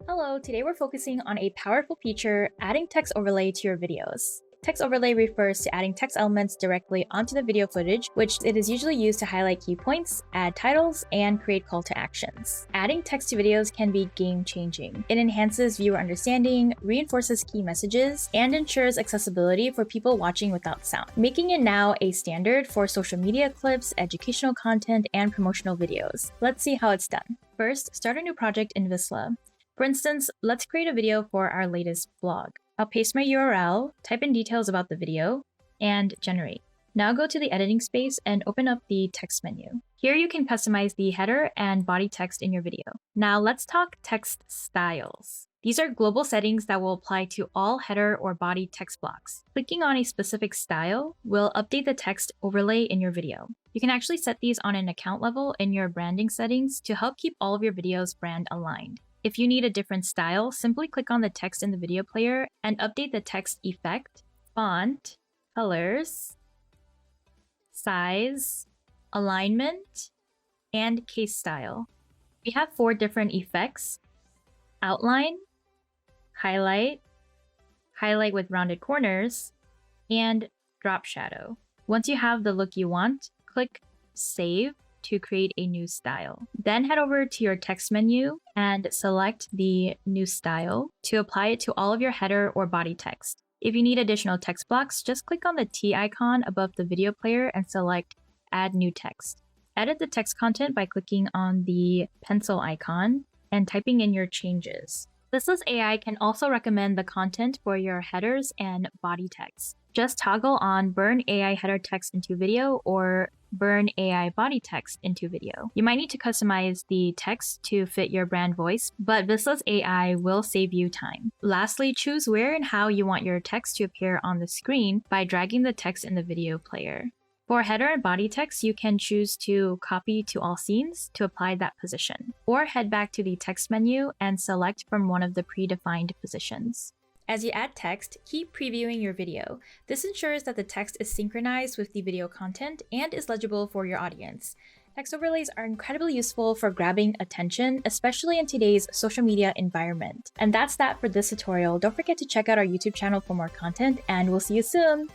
Hello, today we're focusing on a powerful feature, adding text overlay to your videos. Text overlay refers to adding text elements directly onto the video footage, which it is usually used to highlight key points, add titles, and create call to actions. Adding text to videos can be game-changing. It enhances viewer understanding, reinforces key messages, and ensures accessibility for people watching without sound, making it now a standard for social media clips, educational content, and promotional videos. Let's see how it's done. First, start a new project in Visla. For instance, let's create a video for our latest blog. I'll paste my URL, type in details about the video, and generate. Now go to the editing space and open up the text menu. Here you can customize the header and body text in your video. Now let's talk text styles. These are global settings that will apply to all header or body text blocks. Clicking on a specific style will update the text overlay in your video. You can actually set these on an account level in your branding settings to help keep all of your videos brand aligned. If you need a different style, simply click on the text in the video player and update the text effect, font, colors, size, alignment, and case style. We have 4 different effects: outline, highlight, highlight with rounded corners, and drop shadow. Once you have the look you want, click Save to create a new style. Then head over to your text menu and select the new style to apply it to all of your header or body text. If you need additional text blocks, just click on the T icon above the video player and select Add New Text. Edit the text content by clicking on the pencil icon and typing in your changes. Visla's AI can also recommend the content for your headers and body text. Just toggle on Burn AI Header Text into Video or Burn AI Body Text into Video. You might need to customize the text to fit your brand voice, but Visla's AI will save you time. Lastly, choose where and how you want your text to appear on the screen by dragging the text in the video player. For header and body text, you can choose to copy to all scenes to apply that position, or head back to the text menu and select from one of the predefined positions. As you add text, keep previewing your video. This ensures that the text is synchronized with the video content and is legible for your audience. Text overlays are incredibly useful for grabbing attention, especially in today's social media environment. And that's that for this tutorial. Don't forget to check out our YouTube channel for more content, and we'll see you soon!